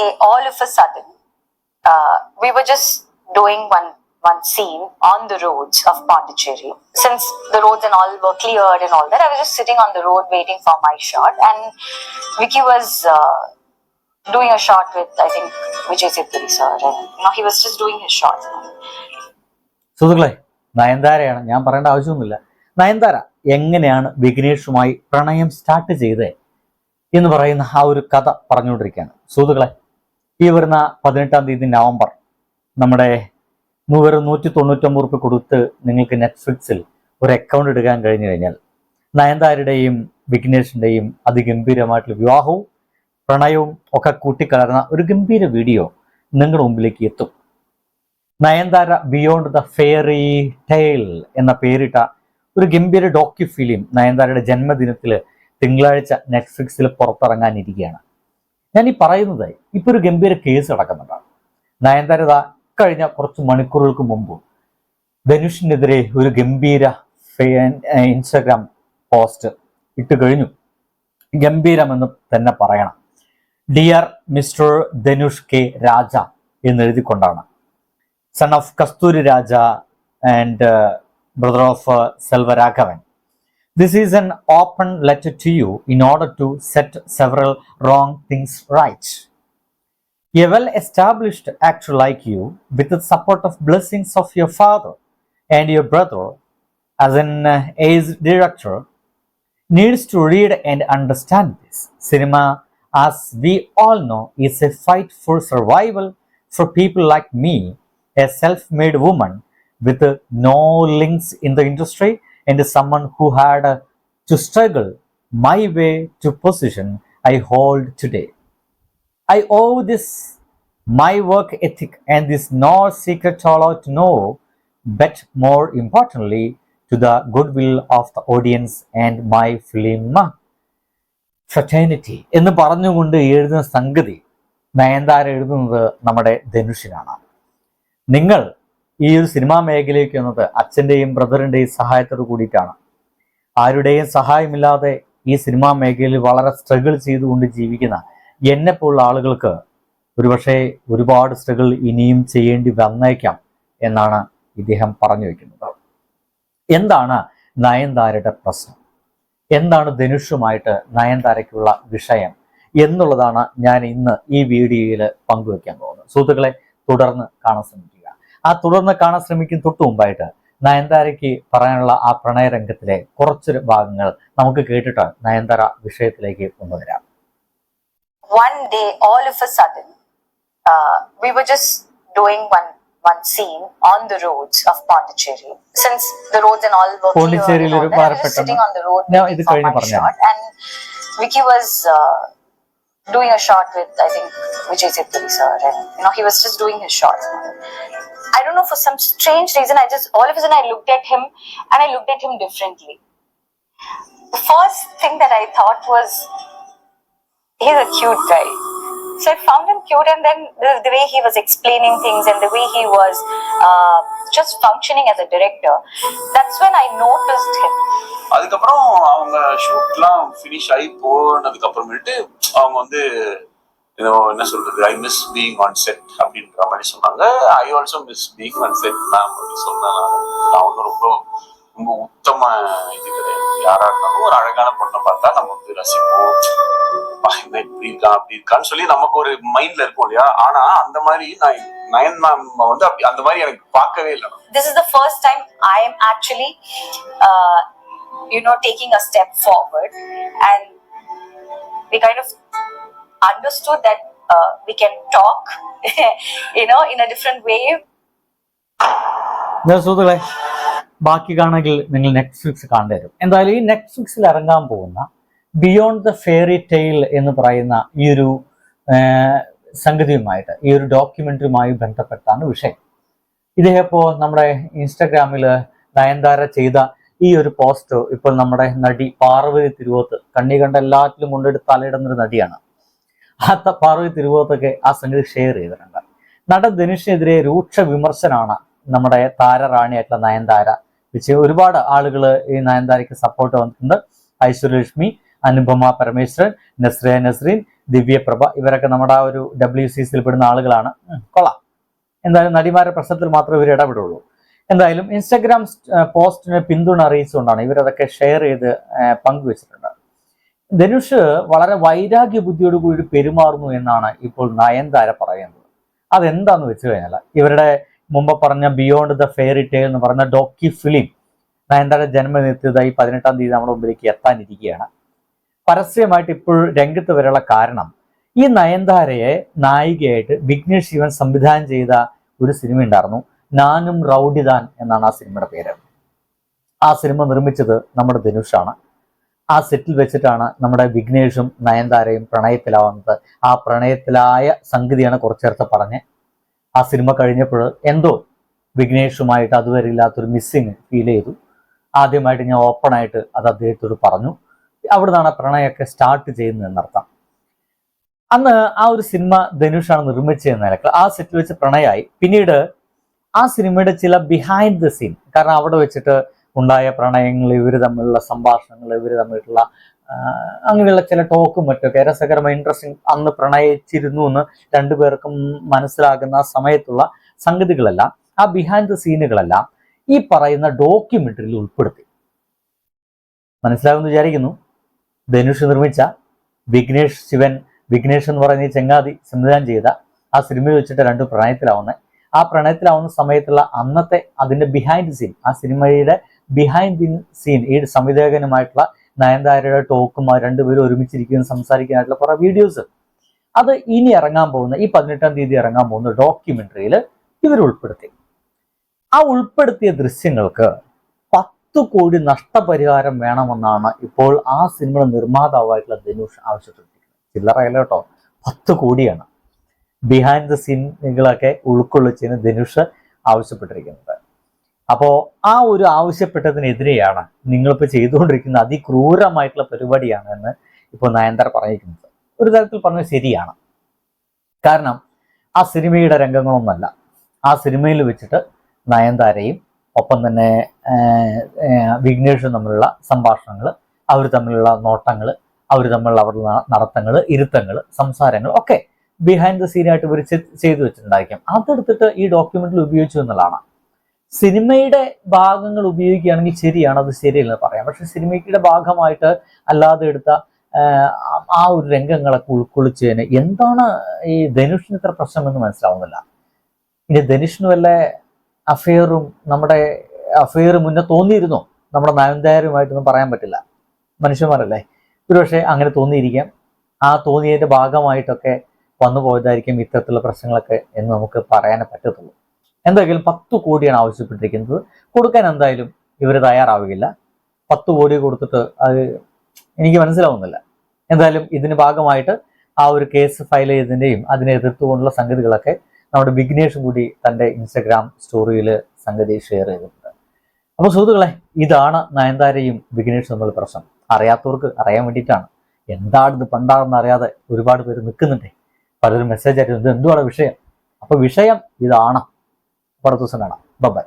day, all of a sudden, we were just doing one scene on the roads of Pondicherry. Since the roads and all were cleared and all that, I was just sitting on the road waiting for my shot, and Vicky was doing a shot with, I think, Vijay Sethupathi sir, and he was just doing his shots. സുഹൃത്തുക്കളെ, നയൻതാരയാണ്, ഞാൻ പറയേണ്ട ആവശ്യമൊന്നുമില്ല. നയൻതാര എങ്ങനെയാണ് വിഘ്നേഷുമായി പ്രണയം start ചെയ്തേ എന്ന് പറയുന്ന ആ ഒരു കഥ പറഞ്ഞുകൊണ്ടിരിക്കുകയാണ്. സുഹൃത്തുക്കളെ, ഈ വരുന്ന 18-ാം തീയതി നവംബർ നമ്മുടെ 199 രൂപ കൊടുത്ത് നിങ്ങൾക്ക് നെറ്റ്ഫ്ലിക്സിൽ ഒരു അക്കൗണ്ട് എടുക്കാൻ കഴിഞ്ഞു കഴിഞ്ഞാൽ നയൻതാരയുടെയും വിഘ്നേഷിൻ്റെയും അതിഗംഭീരമായിട്ടുള്ള വിവാഹവും പ്രണയവും ഒക്കെ കൂട്ടിക്കലർന്ന ഒരു ഗംഭീര വീഡിയോ നിങ്ങളുടെ മുമ്പിലേക്ക് എത്തും. Nayanthara beyond the fairy tale എന്ന പേരിട്ട ഒരു ഗംഭീര ഡോക്യു ഫിലിം നയൻതാരയുടെ ജന്മദിനത്തിൽ തിങ്കളാഴ്ച നെറ്റ്ഫ്ലിക്സിൽ പുറത്തിറങ്ങാനിരിക്കുകയാണ്. ഞാൻ ഈ പറയുന്നത് ഇപ്പൊ ഒരു ഗംഭീര കേസ് നടക്കുന്നുണ്ട്. നയൻതാര കഴിഞ്ഞ കുറച്ച് മണിക്കൂറുകൾക്ക് മുമ്പ് ധനുഷിനെതിരെ ഒരു ഗംഭീര ഇൻസ്റ്റാഗ്രാം പോസ്റ്റ് ഇട്ട് കഴിഞ്ഞു. ഗംഭീരമെന്ന് തന്നെ പറയണം. Dear mister Dhanush K Raja എന്നെഴുതിക്കൊണ്ടാണ്. Son of Kasthuri Raja and brother of Selvaraghavan. This is an open letter to you in order to set several wrong things right. A well-established actor like you, with the support of blessings of your father and your brother as an ace director, needs to read and understand this. Cinema, as we all know, is a fight for survival for people like me, a self-made woman with no links in the industry and someone who had to struggle my way to position I hold today. I owe this my work ethic and this no secret all to know, but more importantly to the goodwill of the audience and my film fraternity എന്ന് പറഞ്ഞുകൊണ്ട് എഴുതുന്ന സംഗതി നയൻതാര എഴുതുന്നത് നമ്മുടെ ധനുഷിനാണ്. നിങ്ങൾ ഈ ഒരു cinema മേഖലയ്ക്ക് വന്നത് അച്ഛൻ്റെയും ബ്രദറിൻ്റെയും സഹായത്തോട് കൂടിയിട്ടാണ്. ആരുടെയും സഹായമില്ലാതെ ഈ സിനിമാ മേഖലയിൽ വളരെ സ്ട്രഗിൾ ചെയ്തുകൊണ്ട് ജീവിക്കുന്ന എന്നെപ്പോലുള്ള ആളുകൾക്ക് ഒരുപക്ഷെ ഒരുപാട് സ്ട്രഗിൾ ഇനിയും ചെയ്യേണ്ടി വന്നേക്കാം എന്നാണ് ഇദ്ദേഹം പറഞ്ഞു വയ്ക്കുന്നത്. എന്താണ് നയൻതാരയുടെ പ്രശ്നം, എന്താണ് ധനുഷുമായിട്ട് നയൻതാരയ്ക്കുള്ള വിഷയം എന്നുള്ളതാണ് ഞാൻ ഇന്ന് ഈ വീഡിയോയിൽ പങ്കുവെക്കാൻ പോകുന്നത്. സുഹൃത്തുക്കളെ, തുടർന്ന് കാണാൻ ശ്രമിക്കുക. ആ തുടർന്ന് കാണാൻ ശ്രമിക്കും തൊട്ട് മുമ്പായിട്ട് നയൻതാരയ്ക്ക് പറയാനുള്ള ആ പ്രണയരംഗത്തിലെ കുറച്ചൊരു ഭാഗങ്ങൾ നമുക്ക് കേട്ടിട്ട് നയൻതാര വിഷയത്തിലേക്ക് കൊണ്ടുവരാം. One day, all of a sudden, we were just doing one scene on the roads of Pondicherry. Since the roads and all were clear, I was just sitting on the road waiting for my shot, and Vicky was doing a shot with, I think, Vijay Sethupathi sir, and he was just doing his shots. I don't know, for some strange reason, all of a sudden I looked at him, and I looked at him differently. The first thing that I thought was, he's a cute guy. So I found him cute, and then the way he was explaining things and the way he was just functioning as a director, that's when I noticed him. அதுக்கப்புறம் அவங்க ஷூட்லாம் finish ஆகி போனதுக்கு அப்புறமேட்டு அவங்க வந்து என்ன சொல்றது, I miss being on set அப்படின்ற மாதிரி சொன்னாங்க. I also miss being on set ma'am அப்படின்னு சொன்னேன். நான் வந்து ரொம்ப ரொம்ப உத்தம இது கிடையாது. யாரா இருந்தாலும் ஒரு அழகான பொண்ணை பார்த்தா நம்ம வந்து ரசிப்போம், இப்படி இருக்கான் அப்படி இருக்கான்னு சொல்லி நமக்கு ஒரு மைண்ட்ல இருக்கும் இல்லையா. ஆனா அந்த மாதிரி நான் நயன் மேம் வந்து அந்த மாதிரி எனக்கு பார்க்கவே இல்லை. This is the first time I am actually taking a step forward, and we kind of understood that we can talk in a different way. സുഹൃത്തുക്കളെ, ബാക്കി കാണണമെങ്കിൽ നിങ്ങൾ നെറ്റ്ഫ്ലിക്സ് കാണേണ്ടി വരും. എന്തായാലും ഈ നെറ്റ്ഫ്ലിക്സിൽ ഇറങ്ങാൻ പോകുന്ന ബിയോണ്ട് ദ ഫെയറി ടെയിൽ എന്ന് പറയുന്ന ഈ ഒരു സംഗതിയുമായിട്ട്, ഈ ഒരു ഡോക്യുമെന്ററിയുമായി ബന്ധപ്പെട്ടാണ് വിഷയം. ഇദ്ദേഹം ഇപ്പോൾ നമ്മുടെ ഇൻസ്റ്റാഗ്രാമിൽ നയൻതാര ചെയ്ത ഈ ഒരു പോസ്റ്റ് ഇപ്പോൾ നമ്മുടെ നടി പാർവതി തിരുവോത്ത്, കണ്ണി കണ്ട എല്ലാറ്റിലും കൊണ്ടെടുത്ത് തലയിടുന്നൊരു നടിയാണ്. ആ പാർവതി തിരുവോത്തൊക്കെ ആ സംഗതി ഷെയർ ചെയ്തിട്ടുണ്ട്. നടൻ ധനുഷിനെതിരെ രൂക്ഷ വിമർശനമാണ് നമ്മുടെ താരറാണിയായിട്ടുള്ള നയൻതാര വെച്ച് ഒരുപാട് ആളുകൾ ഈ നയൻതാരയ്ക്ക് സപ്പോർട്ട് വന്നിട്ടുണ്ട്. ഐശ്വര്യലക്ഷ്മി, അനുപമ പരമേശ്വരൻ, നസ്രിയ നസ്രീൻ, ദിവ്യപ്രഭ, ഇവരൊക്കെ നമ്മുടെ ആ ഒരു WCCയിൽ പെടുന്ന ആളുകളാണ്. കൊള്ളാം. എന്തായാലും നടിമാരുടെ പ്രശ്നത്തിൽ മാത്രമേ ഇവർ ഇടപെടുള്ളൂ. എന്തായാലും ഇൻസ്റ്റഗ്രാം പോസ്റ്റിന് പിന്തുണ അറിയിച്ചുകൊണ്ടാണ് ഇവരതൊക്കെ ഷെയർ ചെയ്ത് പങ്കുവെച്ചിട്ടുണ്ട്. ധനുഷ് വളരെ വൈരാഗ്യ ബുദ്ധിയോട് കൂടി പെരുമാറുന്നു എന്നാണ് ഇപ്പോൾ നയൻതാര പറയുന്നത്. അതെന്താന്ന് വെച്ച് കഴിഞ്ഞാൽ, ഇവരുടെ മുമ്പ് പറഞ്ഞ ബിയോണ്ട് ദ ഫെയറി ടെയിൽ എന്ന് പറഞ്ഞ ഡോക്യു ഫിലിം നയൻതാര ജന്മനിത്യതായി 18-ാം തീയതി നമ്മുടെ മുമ്പിലേക്ക് എത്താനിരിക്കുകയാണ്. പരസ്യമായിട്ട് ഇപ്പോൾ രംഗത്ത് വരെയുള്ള കാരണം, ഈ നയൻതാരയെ നായികയായിട്ട് വിഘ്നേഷ് ശിവൻ സംവിധാനം ചെയ്ത ഒരു സിനിമ ഉണ്ടായിരുന്നു, നാനും റൗഡിദാൻ എന്നാണ് ആ സിനിമയുടെ പേര്. ആ സിനിമ നിർമ്മിച്ചത് നമ്മുടെ ധനുഷാണ്. ആ സെറ്റിൽ വെച്ചിട്ടാണ് നമ്മുടെ വിഘ്നേഷും നയൻതാരയും പ്രണയത്തിലാവുന്നത്. ആ പ്രണയത്തിലായ സംഗതിയാണ് കുറച്ചു നേരത്തെ പറഞ്ഞ്. ആ സിനിമ കഴിഞ്ഞപ്പോൾ എന്തോ വിഘ്നേഷുമായിട്ട് അതുവരെ ഇല്ലാത്തൊരു മിസ്സിങ് ഫീൽ ചെയ്തു. ആദ്യമായിട്ട് ഞാൻ ഓപ്പണായിട്ട് അത് അദ്ദേഹത്തോട് പറഞ്ഞു. അവിടെ നിന്നാണ് പ്രണയമൊക്കെ സ്റ്റാർട്ട് ചെയ്യുന്നത് എന്നർത്ഥം. അന്ന് ആ ഒരു സിനിമ ധനുഷാണ് നിർമ്മിച്ചതെന്ന നിലക്ക് ആ സെറ്റിൽ വെച്ച് പ്രണയമായി. പിന്നീട് ആ സിനിമയുടെ ചില ബിഹൈൻഡ് ദ സീൻ, കാരണം അവിടെ വെച്ചിട്ട് ഉണ്ടായ പ്രണയങ്ങൾ, ഇവർ തമ്മിലുള്ള സംഭാഷണങ്ങൾ, ഇവർ തമ്മിലുള്ള അങ്ങനെയുള്ള ചില ടോക്കും മറ്റൊക്കെ രസകരമായ ഇൻട്രസ്റ്റിംഗ്, അന്ന് പ്രണയിച്ചിരുന്നു എന്ന് രണ്ടുപേർക്കും മനസ്സിലാകുന്ന സമയത്തുള്ള സംഗതികളെല്ലാം, ആ ബിഹൈൻഡ് ദ സീനുകളെല്ലാം ഈ പറയുന്ന ഡോക്യുമെന്ററിയിൽ ഉൾപ്പെടുത്തി. മനസ്സിലാകുമെന്ന് വിചാരിക്കുന്നു. ധനുഷ് നിർമ്മിച്ച വിഘ്നേഷ് ശിവൻ, വിഘ്നേഷ് എന്ന് പറയുന്ന ഈ ചെങ്ങാതി സംവിധാനം ചെയ്ത ആ സിനിമയിൽ വെച്ചിട്ട് രണ്ടും പ്രണയത്തിലാവുന്നത്. ആ പ്രണയത്തിലാവുന്ന സമയത്തുള്ള അന്നത്തെ അതിന്റെ ബിഹൈൻഡ് സീൻ, ആ സിനിമയുടെ ബിഹൈൻഡ് ദി സീൻ, ഈ സംവിധായകനുമായിട്ടുള്ള നയൻതാരയുടെ ടോക്കും ആ രണ്ടുപേരും ഒരുമിച്ചിരിക്കുന്ന സംസാരിക്കാനായിട്ടുള്ള കുറെ വീഡിയോസ്, അത് ഇനി ഇറങ്ങാൻ പോകുന്ന ഈ 18-ാം തീയതി ഇറങ്ങാൻ പോകുന്ന ഡോക്യുമെന്ററിയിൽ ഇവർ ഉൾപ്പെടുത്തി. ആ ഉൾപ്പെടുത്തിയ ദൃശ്യങ്ങൾക്ക് 10 കോടി നഷ്ടപരിഹാരം വേണമെന്നാണ് ഇപ്പോൾ ആ സിനിമയുടെ നിർമ്മാതാവായിട്ടുള്ള ധനുഷ് ആവശ്യപ്പെട്ടിരിക്കുന്നത്. ചില്ലറയല്ല കേട്ടോ, 10 കോടിയാണ് ബിഹൈൻഡ് ദ സീനുകളൊക്കെ ഉൾക്കൊള്ളിച്ചതിന് ധനുഷ് ആവശ്യപ്പെട്ടിരിക്കുന്നത്. അപ്പോൾ ആ ഒരു ആവശ്യപ്പെട്ടതിനെതിരെയാണ് നിങ്ങളിപ്പോൾ ചെയ്തുകൊണ്ടിരിക്കുന്ന അതിക്രൂരമായിട്ടുള്ള പരിപാടിയാണ് എന്ന് ഇപ്പോൾ നയൻതാര പറഞ്ഞിരിക്കുന്നത്. ഒരു തരത്തിൽ പറഞ്ഞത് ശരിയാണ്. കാരണം ആ സിനിമയുടെ രംഗങ്ങളൊന്നല്ല, ആ സിനിമയിൽ വെച്ചിട്ട് നയൻതാരയും ഒപ്പം തന്നെ വിഘ്നേഷും തമ്മിലുള്ള സംഭാഷണങ്ങൾ, അവർ തമ്മിലുള്ള നോട്ടങ്ങൾ, അവർ തമ്മിലുള്ള അവരുടെ നടത്തങ്ങൾ, ഇരുത്തങ്ങൾ, സംസാരങ്ങൾ ഒക്കെ ബിഹൈൻഡ് ദ സീനായിട്ട് ഇവർ ചെയ്തു വെച്ചിട്ടുണ്ടായിരിക്കും. അതെടുത്തിട്ട് ഈ ഡോക്യുമെന്റിൽ ഉപയോഗിച്ചു എന്നുള്ളതാണ്. സിനിമയുടെ ഭാഗങ്ങൾ ഉപയോഗിക്കുകയാണെങ്കിൽ ശരിയാണ്, അത് ശരിയല്ലെന്ന് പറയാം. പക്ഷെ സിനിമയുടെ ഭാഗമായിട്ട് അല്ലാതെ എടുത്ത ആ ഒരു രംഗങ്ങളൊക്കെ ഉൾക്കൊള്ളിച്ചതിന് എന്താണ് ഈ ധനുഷിന് ഇത്ര പ്രശ്നമെന്ന് മനസ്സിലാവുന്നില്ല. ഇനി ധനുഷിന് വല്ല നമ്മുടെ അഫെയർ മുന്നേ തോന്നിയിരുന്നോ? നമ്മുടെ നയൻതാരയുമായിട്ടൊന്നും പറയാൻ പറ്റില്ല, മനുഷ്യന്മാരല്ലേ. ഒരുപക്ഷെ അങ്ങനെ തോന്നിയിരിക്കാം. ആ തോന്നിയതിന്റെ ഭാഗമായിട്ടൊക്കെ വന്നു പോയതായിരിക്കും ഇത്തരത്തിലുള്ള പ്രശ്നങ്ങളൊക്കെ എന്ന് നമുക്ക് പറയാനേ പറ്റത്തുള്ളൂ. എന്തായാലും 10 കോടിയാണ് ആവശ്യപ്പെട്ടിരിക്കുന്നത്. കൊടുക്കാൻ എന്തായാലും ഇവർ തയ്യാറാവുകയില്ല. 10 കോടി കൊടുത്തിട്ട് അത് എനിക്ക് മനസ്സിലാവുന്നില്ല. എന്തായാലും ഇതിന് ഭാഗമായിട്ട് ആ ഒരു കേസ് ഫയൽ ചെയ്തതിൻ്റെയും അതിനെ എതിർത്തുകൊണ്ടുള്ള സംഗതികളൊക്കെ നമ്മുടെ വിഘ്നേഷും കൂടി തൻ്റെ ഇൻസ്റ്റഗ്രാം സ്റ്റോറിയിൽ സംഗതി ഷെയർ ചെയ്തിട്ടുണ്ട്. അപ്പോൾ സുഹൃത്തുക്കളെ, ഇതാണ് നയൻതാരയും വിഘ്നേഷും തമ്മിലുള്ള പ്രശ്നം. അറിയാത്തവർക്ക് അറിയാൻ വേണ്ടിയിട്ടാണ്. എന്താണിത് പണ്ടാണെന്ന് അറിയാതെ ഒരുപാട് പേര് നിൽക്കുന്നുണ്ടേ. പലരും മെസ്സേജ് ആയിട്ട് ഇത് എന്തുവാണ് വിഷയം? അപ്പോൾ വിഷയം ഇതാണ്. അടുത്ത ദിവസം കാണാം. ബൈ.